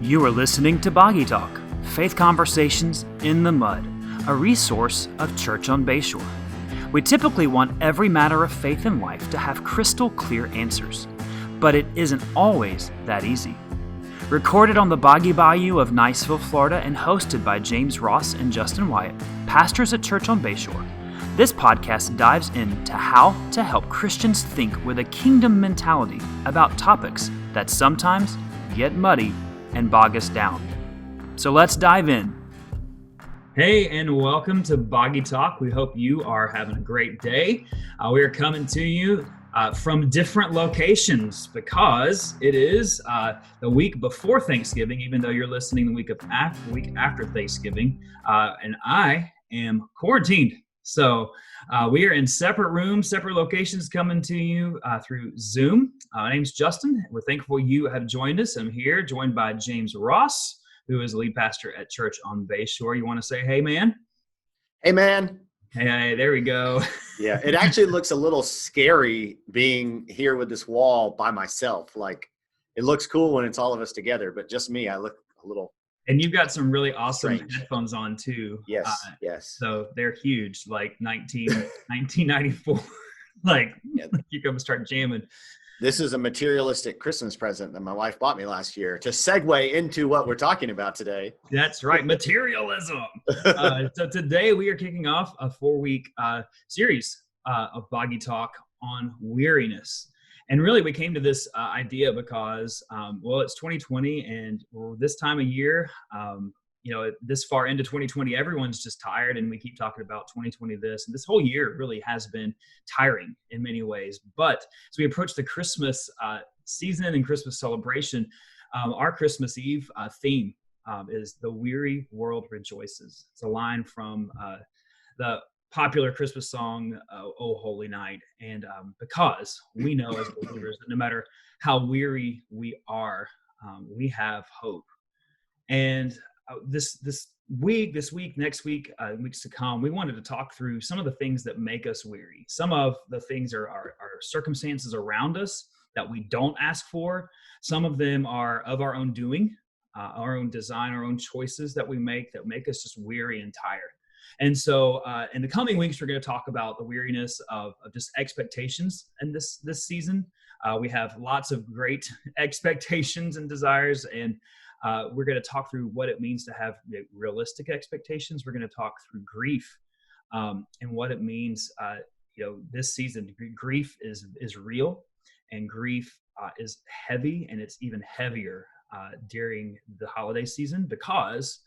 You are listening to Boggy Talk, Faith Conversations in the Mud, a resource of Church on Bayshore. We typically want every matter of faith in life to have crystal clear answers, but it isn't always that easy. Recorded on the Boggy Bayou of Niceville, Florida, and hosted by James Ross and Justin Wyatt, pastors at Church on Bayshore, this podcast dives into how to help Christians think with a kingdom mentality about topics that sometimes get muddy and bog us down. So let's dive in. Hey, and welcome to Boggy Talk. We hope you are having a great day. We are coming to you from different locations because it is the week before Thanksgiving, even though you're listening the week after Thanksgiving, and I am quarantined. So we are in separate rooms, separate locations coming to you through Zoom. My name's Justin. We're thankful you have joined us. I'm here joined by James Ross, who is the lead pastor at Church on Bayshore. You want to say, hey, man? Hey, man. Hey, there we go. Yeah, it actually looks a little scary being here with this wall by myself. Like, it looks cool when it's all of us together, but just me, I look a little And you've got some really awesome strange headphones on, too. Yes, yes. So they're huge, like 1994. Like, Yeah. You come start jamming. This is a materialistic Christmas present that my wife bought me last year to segue into what we're talking about today. That's right, materialism. So today we are kicking off a 4-week series of Boggy Talk on weariness. And really we came to this idea because, it's 2020 and this time of year, this far into 2020, everyone's just tired and we keep talking about 2020 this. And this whole year really has been tiring in many ways. But as we approach the Christmas season and Christmas celebration, our Christmas Eve theme is "The Weary World Rejoices." It's a line from the popular Christmas song, "Oh Holy Night." And because we know as believers that no matter how weary we are, we have hope. And this week, next week, weeks to come, we wanted to talk through some of the things that make us weary. Some of the things are circumstances around us that we don't ask for. Some of them are of our own doing, our own design, our own choices that we make that make us just weary and tired. And so in the coming weeks, we're going to talk about the weariness of just expectations in this season. We have lots of great expectations and desires, and we're going to talk through what it means to have realistic expectations. We're going to talk through grief and what it means. This season, grief is real, and grief is heavy, and it's even heavier during the holiday season because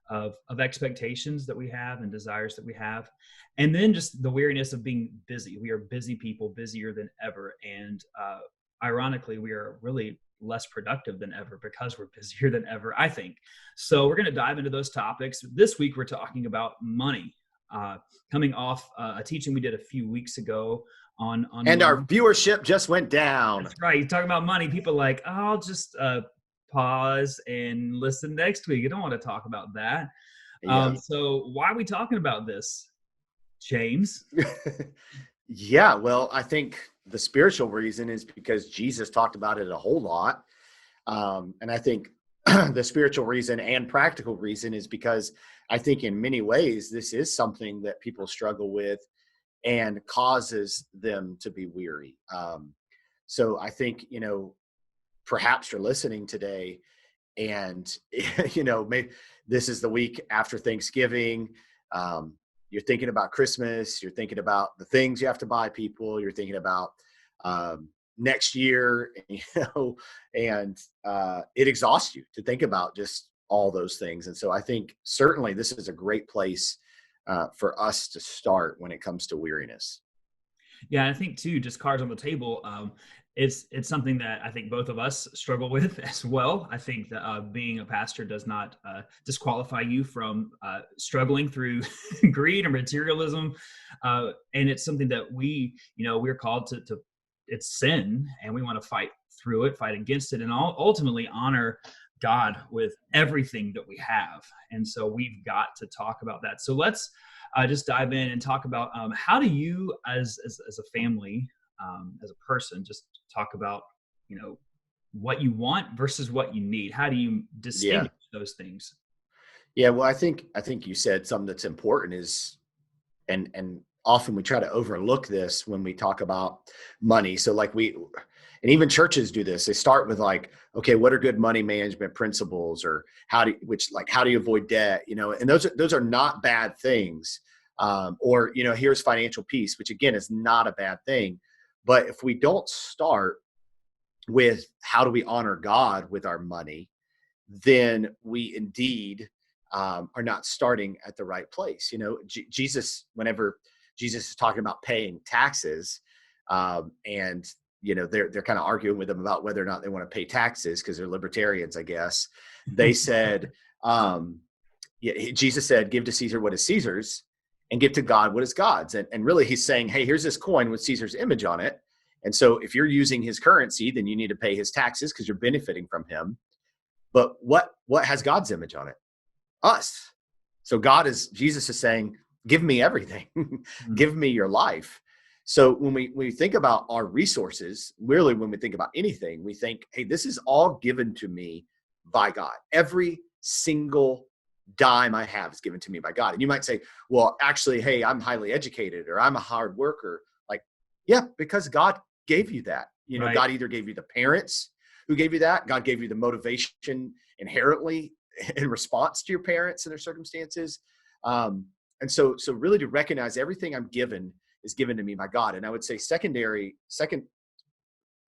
of expectations that we have and desires that we have. And then just the weariness of being busy. We are busy people, busier than ever. And ironically, we are really less productive than ever because we're busier than ever, I think. So we're going to dive into those topics. This week, we're talking about money, coming off a teaching we did a few weeks ago on And money. our viewership just went down. That's right. You're talking about money. People are like, oh, I'll just pause and listen next week. You don't want to talk about that. Yes. So why are we talking about this, James? Yeah, well, I think the spiritual reason is because Jesus talked about it a whole lot. And I think the spiritual reason and practical reason is because I think in many ways, this is something that people struggle with and causes them to be weary. So I think, perhaps you're listening today and, maybe this is the week after Thanksgiving. You're thinking about Christmas. You're thinking about the things you have to buy people. You're thinking about next year, and it exhausts you to think about just all those things. And so I think certainly this is a great place for us to start when it comes to weariness. Yeah, I think too, just cards on the table. It's something that I think both of us struggle with as well. I think that being a pastor does not disqualify you from struggling through greed or materialism. And it's something that we're called to, it's sin, and we want to fight through it, fight against it, and ultimately honor God with everything that we have. And so we've got to talk about that. So let's just dive in and talk about how do you as a family, as a person, just talk about, what you want versus what you need? How do you Yeah. distinguish those things? Yeah. Well, I think you said something that's important is, and often we try to overlook this when we talk about money. So and even churches do this. They start with like, okay, what are good money management principles, or how do you avoid debt? And those are not bad things. Or, here's financial peace, which again is not a bad thing. But if we don't start with how do we honor God with our money, then we indeed are not starting at the right place. Jesus, whenever Jesus is talking about paying taxes, and they're kind of arguing with him about whether or not they want to pay taxes because they're libertarians, I guess. They said, Jesus said, "Give to Caesar what is Caesar's, and give to God what is God's." And really, he's saying, "Hey, here's this coin with Caesar's image on it, and so if you're using his currency, then you need to pay his taxes because you're benefiting from him. But what has God's image on it? Us. So Jesus is saying, give me everything. Give me your life." So when we think about our resources, really when we think about anything, we think, hey, this is all given to me by God. Every single dime I have is given to me by God. And you might say, well, actually, hey, I'm highly educated or I'm a hard worker. Like, yeah, because God gave you that. Right. God either gave you the parents who gave you that. God gave you the motivation inherently in response to your parents and their circumstances. And so really to recognize everything I'm given is given to me by God. And I would say second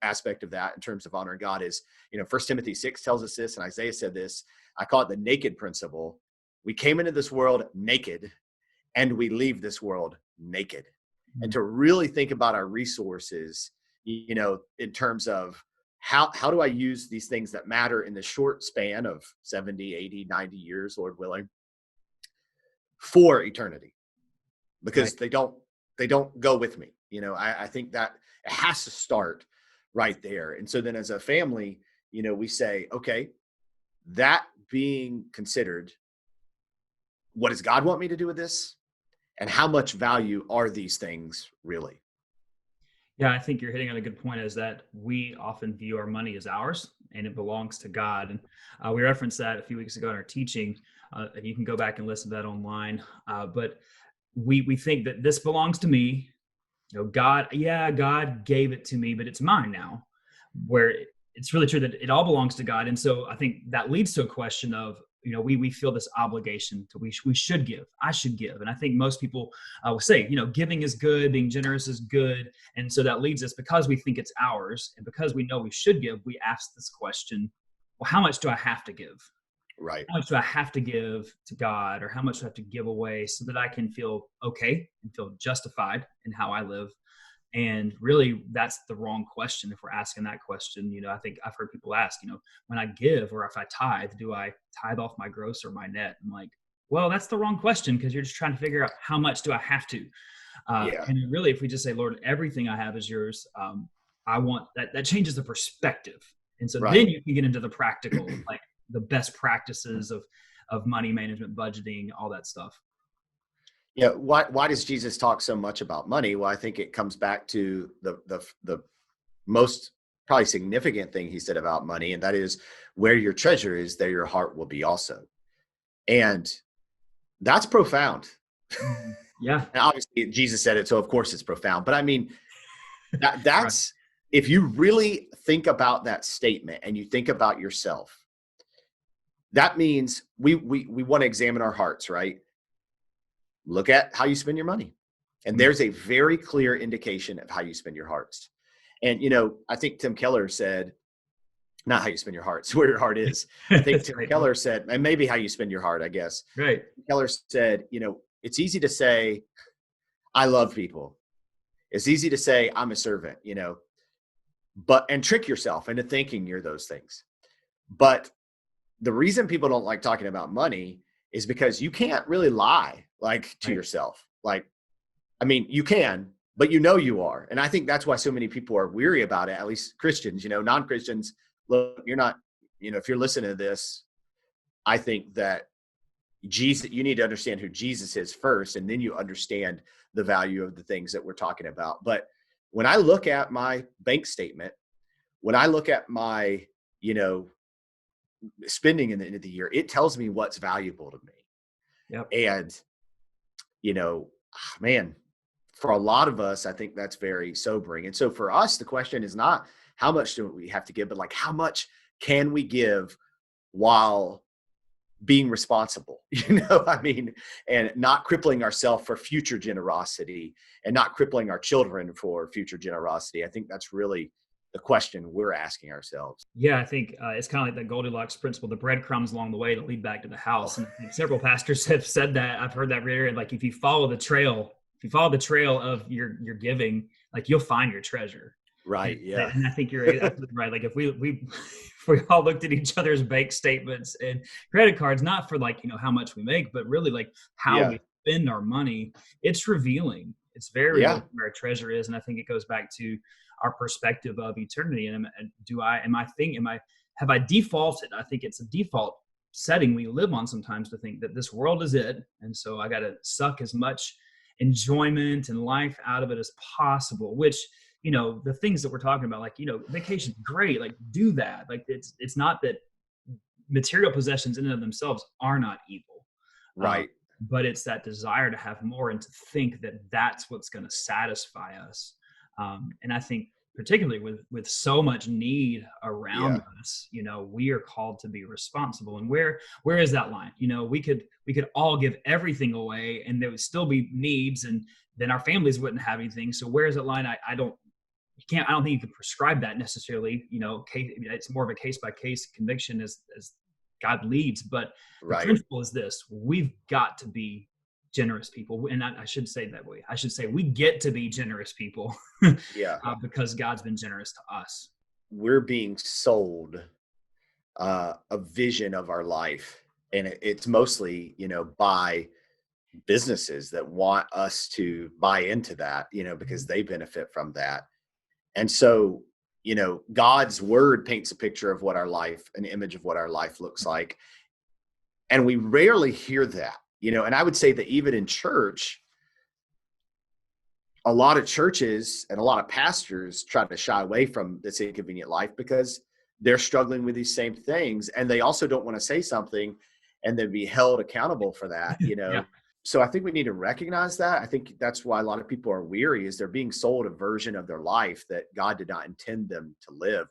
aspect of that in terms of honoring God is, 1 Timothy 6 tells us this, and Isaiah said this. I call it the naked principle. We came into this world naked, and we leave this world naked. Mm-hmm. And to really think about our resources, in terms of how do I use these things that matter in the short span of 70, 80, 90 years, Lord willing, for eternity, because right. they don't go with me. I think that it has to start right there. And so then as a family, we say, okay, that being considered, what does God want me to do with this? And how much value are these things really? Yeah, I think you're hitting on a good point, is that we often view our money as ours and it belongs to God. And we referenced that a few weeks ago in our teaching, and you can go back and listen to that online. But we think that this belongs to me. God gave it to me, but it's mine now, where it's really true that it all belongs to God. And so I think that leads to a question of, we feel this obligation to, we should give, I should give. And I think most people will say, giving is good, being generous is good. And so that leads us, because we think it's ours and because we know we should give, we ask this question, well, how much do I have to give? Right. How much do I have to give to God, or how much do I have to give away so that I can feel okay and feel justified in how I live? And really, that's the wrong question. If we're asking that question, I think I've heard people ask, when I give or if I tithe, do I tithe off my gross or my net? I'm like, well, that's the wrong question, because you're just trying to figure out how much do I have to. And really, if we just say, Lord, everything I have is yours, I want that changes the perspective. And so right. Then you can get into the practical, like the best practices of money management, budgeting, all that stuff. Yeah. Why does Jesus talk so much about money? Well, I think it comes back to the most probably significant thing he said about money, and that is, where your treasure is, there your heart will be also. And that's profound. Yeah. And obviously Jesus said it, so of course it's profound. But I mean, that's right. If you really think about that statement and you think about yourself, that means we want to examine our hearts, right? Look at how you spend your money. And there's a very clear indication of how you spend your hearts. And, I think Tim Keller said, not how you spend your hearts, where your heart is. I think Tim Keller said, and maybe how you spend your heart, I guess. Right. Keller said, it's easy to say, I love people. It's easy to say, I'm a servant, and trick yourself into thinking you're those things. But the reason people don't like talking about money is because you can't really lie to yourself. You can, but you are. And I think that's why so many people are weary about it, at least Christians. Non-Christians, look, you're not, if you're listening to this, I think that you need to understand who Jesus is first, and then you understand the value of the things that we're talking about. But when I look at my bank statement, when I look at my, spending in the end of the year, it tells me what's valuable to me. Yep. And, man, for a lot of us, I think that's very sobering. And so for us, the question is not how much do we have to give, but like, how much can we give while being responsible, and not crippling ourselves for future generosity and not crippling our children for future generosity. I think that's really the question we're asking ourselves. Yeah, I think it's kind of like that Goldilocks principle, the breadcrumbs along the way to lead back to the house. And I think several pastors have said that. I've heard that reiterated. Like if you follow the trail of your giving, like you'll find your treasure. Right. Yeah. And I think you're absolutely right. Like if we if we all looked at each other's bank statements and credit cards, not for like, how much we make, but really like how we spend our money, it's revealing. It's very revealing where our treasure is. And I think it goes back to our perspective of eternity. And have I defaulted? I think it's a default setting we live on sometimes to think that this world is it. And so I got to suck as much enjoyment and life out of it as possible, which, the things that we're talking about, like, vacation, great, like do that. Like it's not that material possessions in and of themselves are not evil. Right. But it's that desire to have more and to think that that's what's going to satisfy us. And I think particularly with so much need around us, we are called to be responsible. And where is that line? We could all give everything away and there would still be needs, and then our families wouldn't have anything. So where is that line? I don't think you can prescribe that necessarily. It's more of a case by case conviction as God leads. But the principle is this: we've got to be generous people. And I should say that way. I should say we get to be generous people because God's been generous to us. We're being sold a vision of our life. And it's mostly, by businesses that want us to buy into that, because they benefit from that. And so, God's word paints a picture of what our life, an image of what our life looks like. And we rarely hear that. And I would say that even in church, a lot of churches and a lot of pastors try to shy away from this inconvenient life because they're struggling with these same things. And they also don't want to say something and then be held accountable for that, So I think we need to recognize that. I think that's why a lot of people are weary, is they're being sold a version of their life that God did not intend them to live.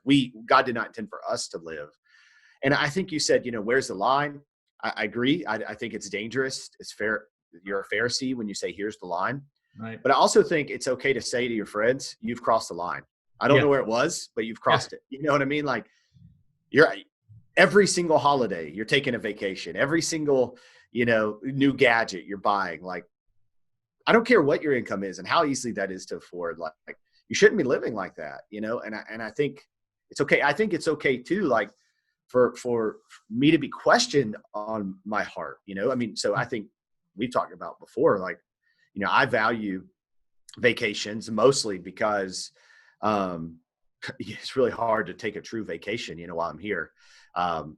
God did not intend for us to live. And I think you said, where's the line? I agree. I think it's dangerous. It's fair. You're a Pharisee when you say, here's the line. Right. But I also think it's okay to say to your friends, you've crossed the line. I don't know where it was, but you've crossed it. You know what I mean? Like every single holiday, you're taking a vacation, every single, new gadget you're buying. Like, I don't care what your income is and how easily that is to afford. Like you shouldn't be living like that, and I think it's okay. I think it's okay too. Like, for me to be questioned on my heart, so I think we've talked about before, like, I value vacations mostly because it's really hard to take a true vacation, while I'm here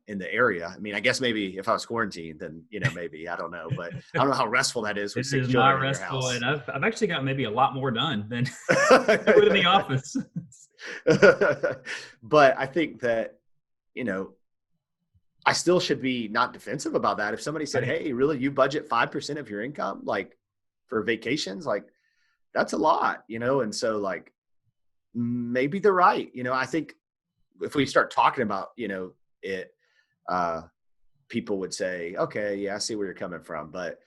in the area. I mean, I guess maybe if I was quarantined, then, maybe, I don't know, but I don't know how restful that is. It is not restful. And I've actually got maybe a lot more done than in the office. But I think that, I still should be not defensive about that. If somebody said, hey, really, you budget 5% of your income, like for vacations, like that's a lot, And so like, maybe they're right. I think if we start talking about, it, people would say, okay, yeah, I see where you're coming from. But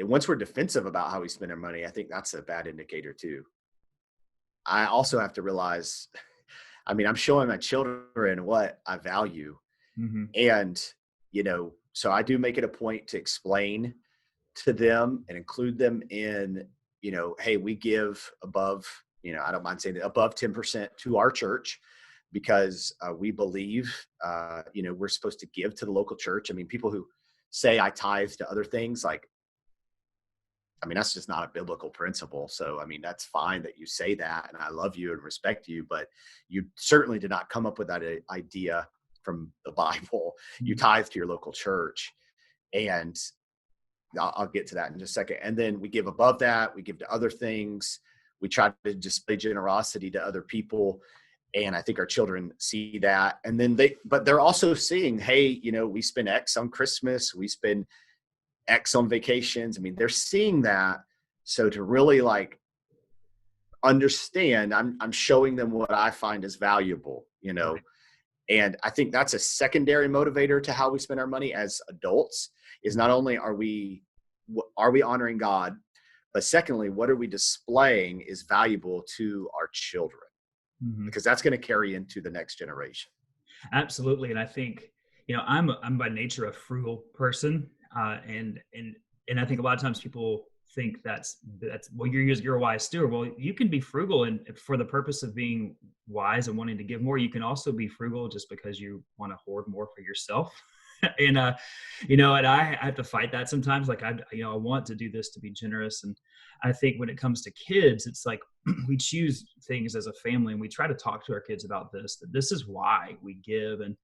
once we're defensive about how we spend our money, I think that's a bad indicator too. I also have to realize, I'm showing my children what I value. Mm-hmm. And, so I do make it a point to explain to them and include them in, hey, we give above, I don't mind saying that, above 10% to our church because we believe, we're supposed to give to the local church. People who say I tithe to other things, like, that's just not a biblical principle. So, that's fine that you say that, and I love you and respect you, but you certainly did not come up with that idea from the Bible. You tithe to your local church, and I'll get to that in just a second. And then we give above that, we give to other things. We try to display generosity to other people. And I think our children see that. And then but they're also seeing, hey, we spend X on Christmas, we spend X on vacations. I mean, they're seeing that. So to really like understand, I'm showing them what I find is valuable, Right. and I think that's a secondary motivator to how we spend our money as adults, is not only are we honoring God, but secondly, what are we displaying is valuable to our children, Mhm. because that's going to carry into the next generation. Absolutely. And I think, I'm by nature a frugal person. And I think a lot of times people think that's well, you're a wise steward. Well, you can be frugal and for the purpose of being wise and wanting to give more. You can also be frugal just because you want to hoard more for yourself. And and I have to fight that sometimes. Like I want to do this to be generous. And I think when it comes to kids, it's like we choose things as a family and we try to talk to our kids about that this is why we give. And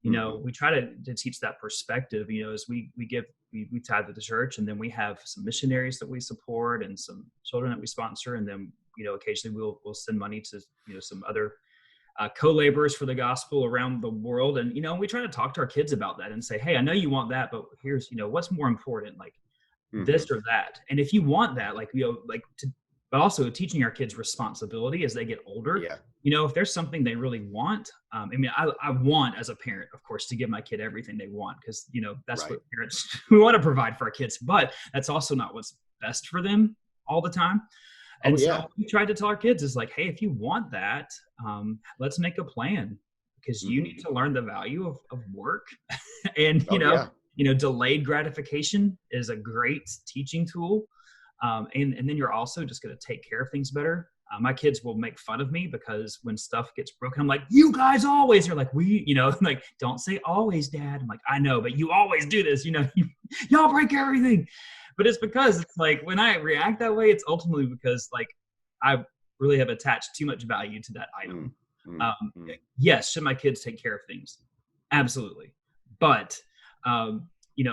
we try to teach that perspective, as we give, we tithe to the church, and then we have some missionaries that we support and some children that we sponsor. And then occasionally we'll send money to some other co-laborers for the gospel around the world. And we try to talk to our kids about that and say, hey, I know you want that, but here's what's more important, like this or that. And if you want that, but also teaching our kids responsibility as they get older. Yeah. If there's something they really want, I want as a parent, of course, to give my kid everything they want, because that's Right. what parents we want to provide for our kids, but that's also not what's best for them all the time. And so we tried to tell our kids is like, hey, if you want that, let's make a plan, because you need to learn the value of work. And delayed gratification is a great teaching tool. And then you're also just going to take care of things better. My kids will make fun of me because when stuff gets broken, I'm like, you guys always. They're like, like, don't say always, Dad. I'm like, I know, but you always do this. Y'all break everything. But it's because it's like when I react that way, it's ultimately because like I really have attached too much value to that item. Yes, should my kids take care of things? Absolutely. But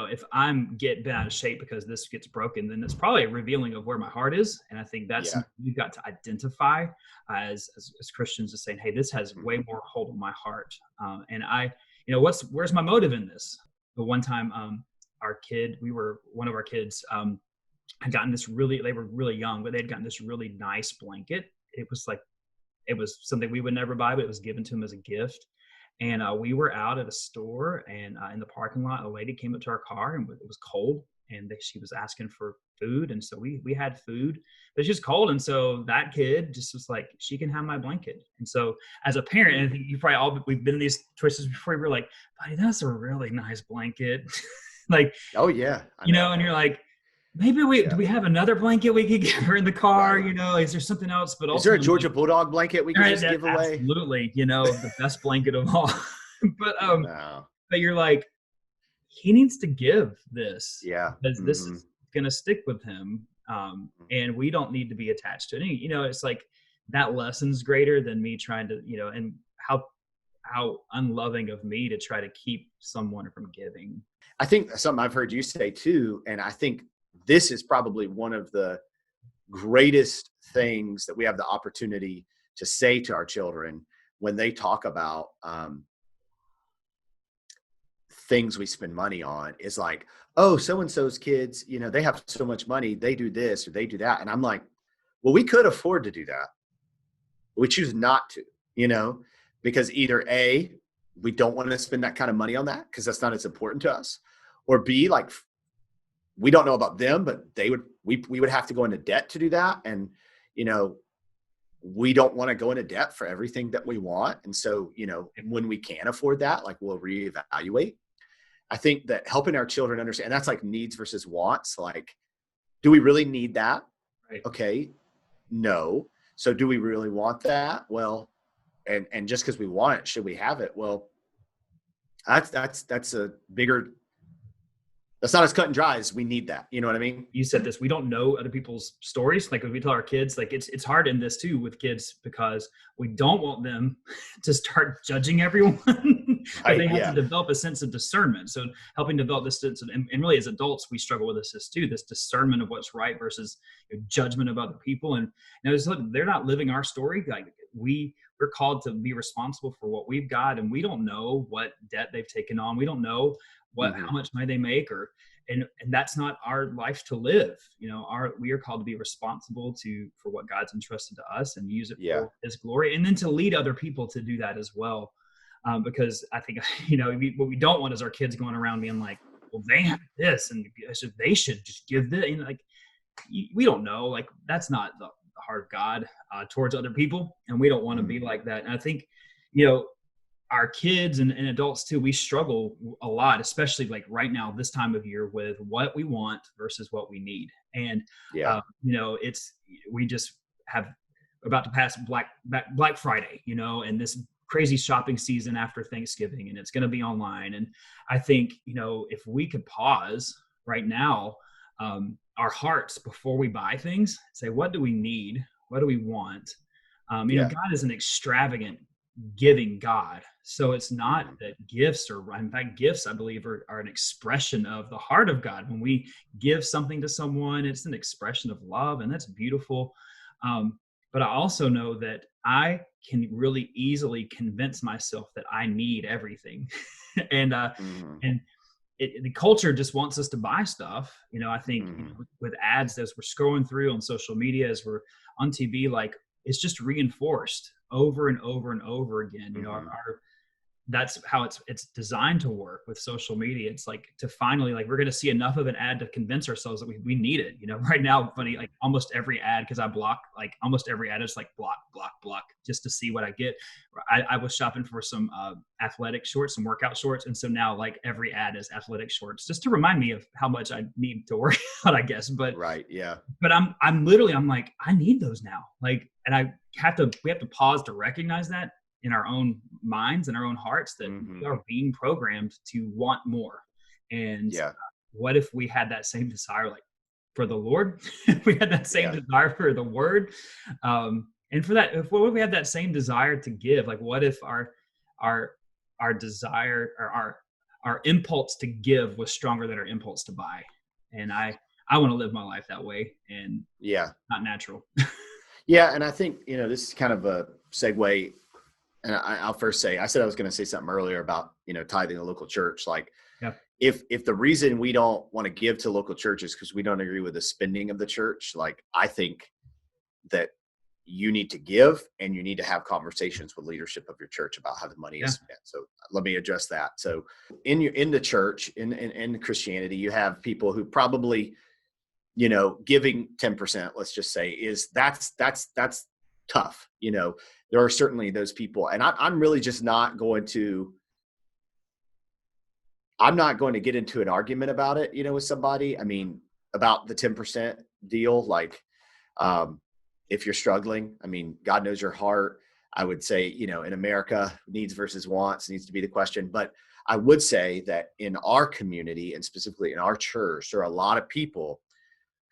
if I'm getting out of shape because this gets broken, then it's probably a revealing of where my heart is. And I think that's you've got to identify as Christians, as saying, hey, this has way more hold on my heart. And where's my motive in this? The one time one of our kids had gotten they were really young, but they'd gotten this really nice blanket. It was something we would never buy, but it was given to him as a gift. And we were out at a store, and in the parking lot, a lady came up to our car, and it was cold, and she was asking for food. And so we had food, but it's just cold. And so that kid just was like, she can have my blanket. And so as a parent, and I think we've been in these twists before, we're like, buddy, that's a really nice blanket. Like, oh yeah, and you're like, maybe do we have another blanket we could give her in the car? Right. Is there something else? But is there a Georgia Bulldog blanket we could just give away? Absolutely, the best blanket of all. But you're like, he needs to give this, because this is gonna stick with him, and we don't need to be attached to it. It's like that lesson's greater than me trying to, and how unloving of me to try to keep someone from giving. I think something I've heard you say too, and I think this is probably one of the greatest things that we have the opportunity to say to our children when they talk about things we spend money on, is like, oh, so-and-so's kids, they have so much money, they do this or they do that. And I'm like, well, we could afford to do that. We choose not to, because either A, we don't want to spend that kind of money on that because that's not as important to us, or B, like, we don't know about them, but we would have to go into debt to do that. And, we don't want to go into debt for everything that we want. And so, when we can afford that, like, we'll reevaluate. I think that helping our children understand, and that's like needs versus wants. Like, do we really need that? Right. Okay. No. So do we really want that? Well, and just because we want it, should we have it? Well, that's a bigger, that's not as cut and dry as we need that. You know what I mean? You said this, we don't know other people's stories. Like when we tell our kids, like it's hard in this too with kids, because we don't want them to start judging everyone. But they have to develop a sense of discernment. So helping develop this sense of, and really as adults, we struggle with this too, this discernment of what's right versus judgment of other people. And they're not living our story. Like we we're called to be responsible for what we've got, and we don't know what debt they've taken on. We don't know how much money they make, and that's not our life to live. We are called to be responsible for what God's entrusted to us and use it for His glory, and then to lead other people to do that as well. Because I think what we don't want is our kids going around being like, well, they have this, and so they should just give this. We don't know. Like, that's not the heart of God towards other people, and we don't want to be like that. And I think, our kids and adults too, we struggle a lot, especially like right now, this time of year, with what we want versus what we need. And we just have about to pass Black Friday, and this crazy shopping season after Thanksgiving, and it's going to be online. And I think, if we could pause right now, our hearts before we buy things, say, what do we need? What do we want? God is an extravagant giving God. So it's not that gifts, or in fact, gifts, I believe, are an expression of the heart of God. When we give something to someone, it's an expression of love, and that's beautiful. But I also know that I can really easily convince myself that I need everything. and the culture just wants us to buy stuff. I think with ads, as we're scrolling through on social media, as we're on TV, like, it's just reinforced over and over and over again. That's how it's designed to work with social media. It's like, to finally, like, we're going to see enough of an ad to convince ourselves that we need it. Right now, funny, like, almost every ad, because I block, like, almost every ad is like block, just to see what I get. I was shopping for some athletic shorts, some workout shorts. And so now, like, every ad is athletic shorts, just to remind me of how much I need to work out, I guess. But right. Yeah. But I'm like, I need those now. Like, and we have to pause to recognize that in our own minds and our own hearts, that we are being programmed to want more. And what if we had that same desire, like, for the Lord? If we had that same desire for the Word, and for that, if we had that same desire to give, like, what if our desire, or our impulse to give was stronger than our impulse to buy? And I want to live my life that way, and not natural. And I think, this is kind of a segue. And I'll first say, I said I was going to say something earlier about, tithing a local church. Like, if the reason we don't want to give to local churches because we don't agree with the spending of the church, like, I think that you need to give, and you need to have conversations with leadership of your church about how the money is spent. So let me address that. So in the church, in Christianity, you have people who probably, giving 10%, let's just say, that's tough. There are certainly those people, and I'm really just not going to get into an argument about it, with somebody. I mean, about the 10% deal. Like, if you're struggling, I mean, God knows your heart. I would say, in America, needs versus wants needs to be the question. But I would say that in our community, and specifically in our church, there are a lot of people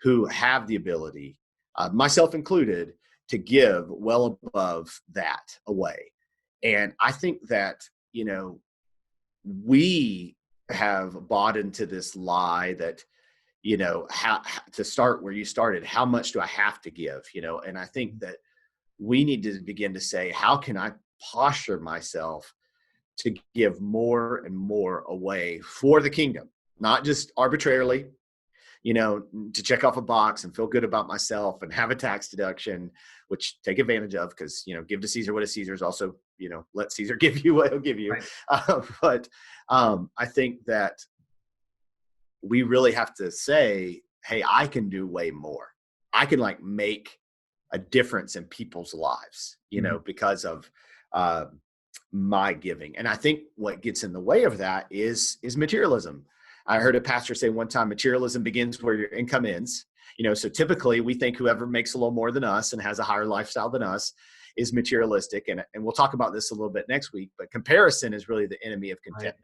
who have the ability, myself included, to give well above that away. And I think that, we have bought into this lie that, how to start where you started, how much do I have to give, and I think that we need to begin to say, how can I posture myself to give more and more away for the kingdom, not just arbitrarily, to check off a box and feel good about myself and have a tax deduction, which take advantage of, because, give to Caesar what is Caesar's. Also, let Caesar give you what he'll give you. Right. But I think that we really have to say, hey, I can do way more. I can, like, make a difference in people's lives, because of my giving. And I think what gets in the way of that is materialism. I heard a pastor say one time, materialism begins where your income ends. So typically we think whoever makes a little more than us and has a higher lifestyle than us is materialistic. And we'll talk about this a little bit next week, but comparison is really the enemy of contentment.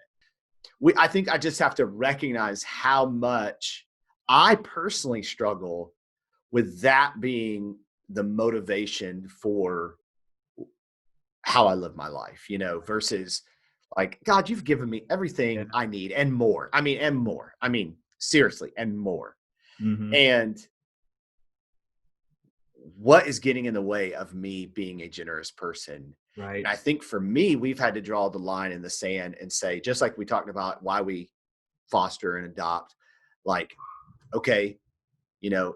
Right. I think I just have to recognize how much I personally struggle with that being the motivation for how I live my life, versus, like, God, you've given me everything I need and more. I mean, seriously, and more. And what is getting in the way of me being a generous person Right. And I think for me, we've had to draw the line in the sand and say, just like we talked about why we foster and adopt, like, okay, you know,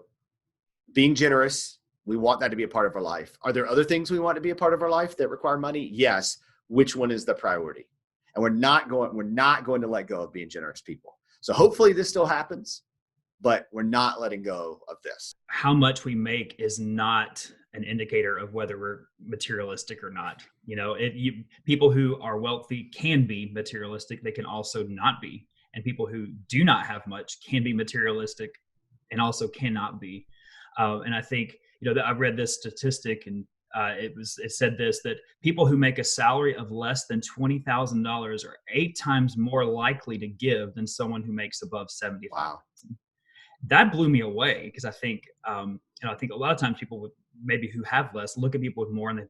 being generous, we want that to be a part of our life. Are there other things we want to be a part of our life that require money? Yes. Which one is the priority? And we're not going to let go of being generous people. So hopefully this still happens, but we're not letting go of this. How much we make is not an indicator of whether we're materialistic or not. People who are wealthy can be materialistic. They can also not be. And people who do not have much can be materialistic and also cannot be. And I think, that I read this statistic, and it said this, that people who make a salary of less than $20,000 are 8 times more likely to give than someone who makes above 70,000. Wow. That blew me away, because I think, I think a lot of times people would maybe who have less look at people with more and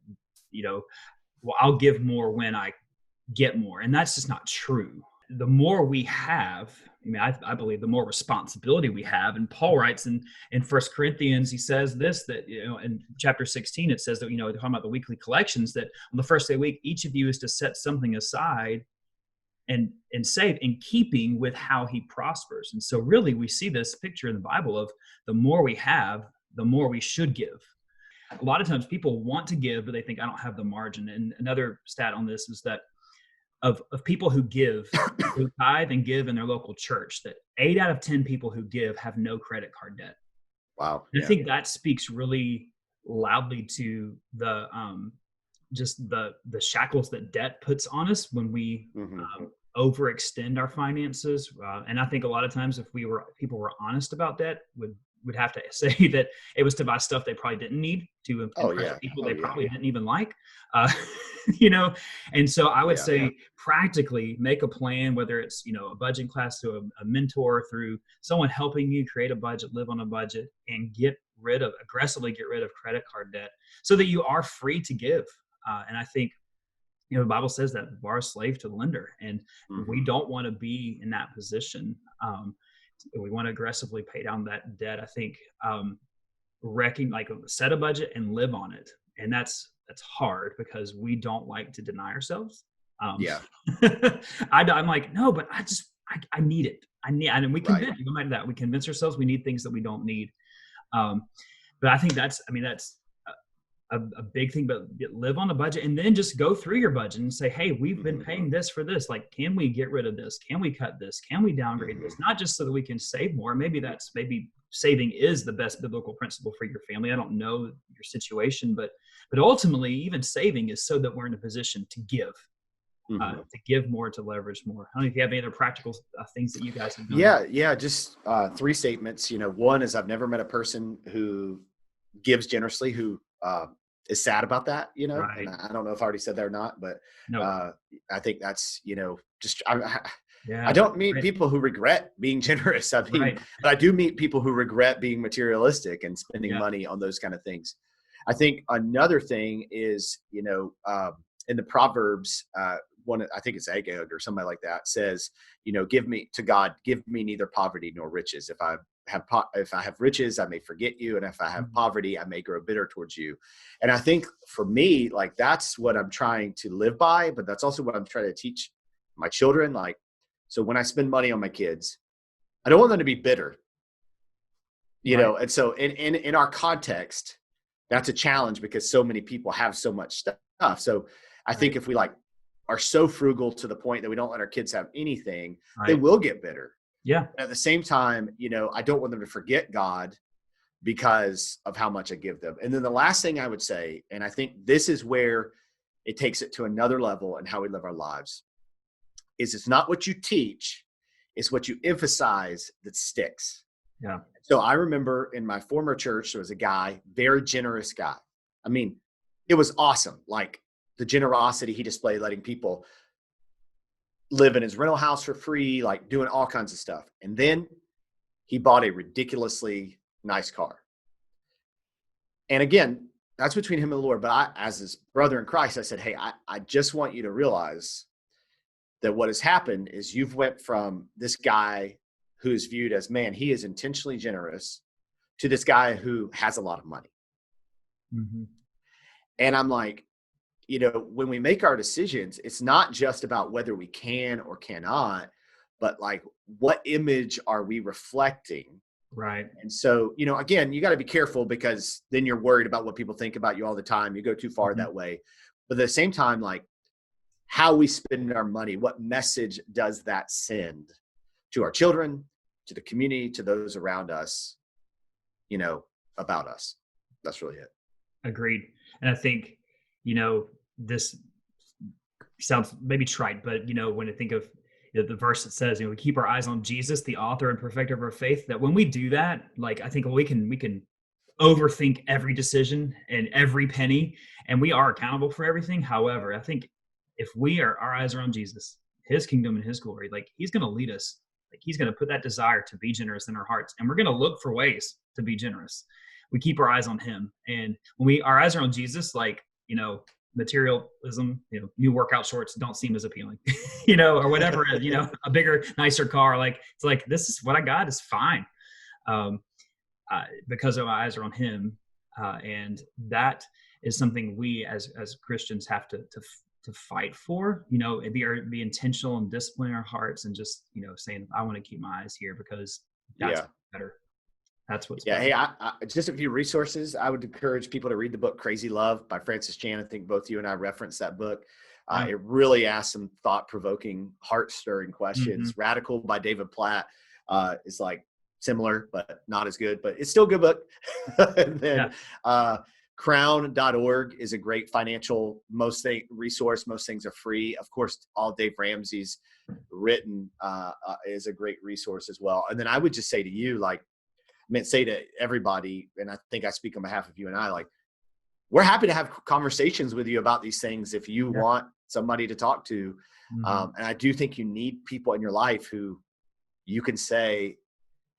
well, I'll give more when I get more. And that's just not true. The more we have, I believe the more responsibility we have. And Paul writes in 1 Corinthians, he says this, that, in chapter 16, it says that, talking about the weekly collections, that on the first day of the week, each of you is to set something aside and save in keeping with how he prospers. And so really we see this picture in the Bible of the more we have, the more we should give. A lot of times people want to give, but they think, I don't have the margin. And another stat on this is that of people who give, who tithe and give in their local church, that 8 out of 10 people who give have no credit card debt. Wow. Yeah. I think that speaks really loudly to the just the shackles that debt puts on us when we overextend our finances. And I think a lot of times if people were honest about debt, would have to say that it was to buy stuff they probably didn't need to impress people they probably didn't even like, And so I would say practically make a plan, whether it's, a budget class to a mentor, through someone helping you create a budget, live on a budget, and aggressively get rid of credit card debt so that you are free to give. And I think, the Bible says that we're a slave to the lender, and we don't want to be in that position. We want to aggressively pay down that debt. I think set a budget and live on it. And that's hard because we don't like to deny ourselves. I'm like, no, but I need it. And we convince, no matter that, we convince ourselves we need things that we don't need. But I think that's a big thing, but live on a budget, and then just go through your budget and say, hey, we've been paying this for this. Like, can we get rid of this? Can we cut this? Can we downgrade this? Not just so that we can save more. Maybe saving is the best biblical principle for your family. I don't know your situation, but ultimately even saving is so that we're in a position to give more, to leverage more. I don't know if you have any other practical things that you guys have done. Yeah. Just 3 statements. One is, I've never met a person who gives generously who is sad about that, Right. And I don't know if I already said that or not, but I think that's, I don't meet people who regret being generous. But I do meet people who regret being materialistic and spending money on those kind of things. I think another thing is, in the Proverbs, I think it's Agag or somebody like that, says, give me neither poverty nor riches. If I have riches, I may forget you. And if I have poverty, I may grow bitter towards you. And I think for me, like, that's what I'm trying to live by, but that's also what I'm trying to teach my children. Like, so when I spend money on my kids, I don't want them to be bitter, And so in our context, that's a challenge because so many people have so much stuff. So I think if we are so frugal to the point that we don't let our kids have anything, they will get bitter. Yeah. At the same time, I don't want them to forget God because of how much I give them. And then the last thing I would say, and I think this is where it takes it to another level in how we live our lives, is it's not what you teach, it's what you emphasize that sticks. Yeah. So I remember in my former church, there was a guy, very generous guy. I mean, it was awesome. Like, the generosity he displayed, letting people live in his rental house for free, like doing all kinds of stuff. And then he bought a ridiculously nice car. And again, that's between him and the Lord. But I, as his brother in Christ, I said, hey, I just want you to realize that what has happened is you've went from this guy who's viewed as, man, he is intentionally generous, to this guy who has a lot of money. And I'm like, when we make our decisions, it's not just about whether we can or cannot, but like, what image are we reflecting? Right. And so, again, you got to be careful, because then you're worried about what people think about you all the time. You go too far that way. But at the same time, like, how we spend our money, what message does that send to our children, to the community, to those around us, about us? That's really it. Agreed. And I think, this sounds maybe trite, but, when I think of the verse that says, we keep our eyes on Jesus, the author and perfecter of our faith, that when we do that, like, I think we can overthink every decision and every penny, and we are accountable for everything. However, I think if our eyes are on Jesus, his kingdom and his glory, like, he's going to lead us. Like, he's going to put that desire to be generous in our hearts, and we're going to look for ways to be generous. We keep our eyes on him. And when our eyes are on Jesus, like, materialism, new workout shorts don't seem as appealing, or whatever, a bigger, nicer car. Like, it's like, this is what I got is fine. Because my eyes are on him. And that is something we as Christians have to fight for, and be intentional and discipline our hearts, and just, saying, I want to keep my eyes here, because that's better. That's what's better. Hey, I just a few resources. I would encourage people to read the book Crazy Love by Francis Chan. I think both you and I referenced that book. It really asks some thought-provoking, heart-stirring questions. Radical by David Platt is like similar, but not as good, but it's still a good book. And then crown.org is a great financial resource. Most things are free. Of course, all Dave Ramsey's written is a great resource as well. And then I would just say to you, like, say to everybody, and I think I speak on behalf of you and I, like, we're happy to have conversations with you about these things if you want somebody to talk to. And I do think you need people in your life who you can say,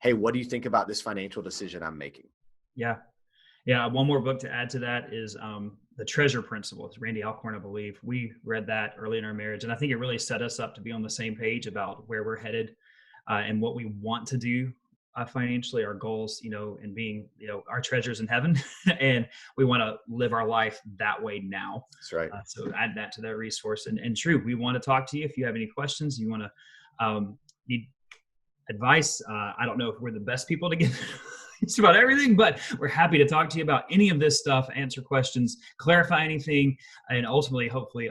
hey, what do you think about this financial decision I'm making? Yeah. One more book to add to that is The Treasure Principle. It's Randy Alcorn, I believe. We read that early in our marriage, and I think it really set us up to be on the same page about where we're headed and what we want to do financially, our goals, and being, our treasures in heaven. And we want to live our life that way now. That's right. So add that to that resource. And true, we want to talk to you if you have any questions, you want to need advice. I don't know if we're the best people to give it's about everything, but we're happy to talk to you about any of this stuff, answer questions, clarify anything, and ultimately, hopefully,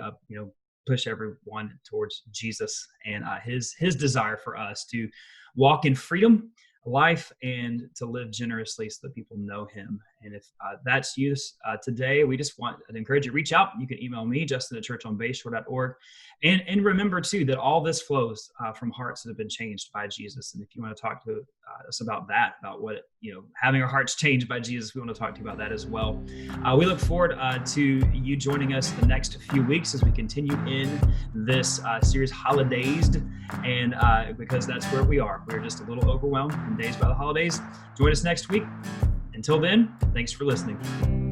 push everyone towards Jesus and his desire for us to walk in freedom, life, and to live generously so that people know him. And if that's you today, we just want to encourage you to reach out. You can email me, justin@churchonbayshore.org. And remember too, that all this flows from hearts that have been changed by Jesus. And if you want to talk to us about that, about what, having our hearts changed by Jesus, we want to talk to you about that as well. We look forward to you joining us the next few weeks as we continue in this series, Holidazed. And because that's where we are. We're just a little overwhelmed and dazed by the holidays. Join us next week. Until then, thanks for listening.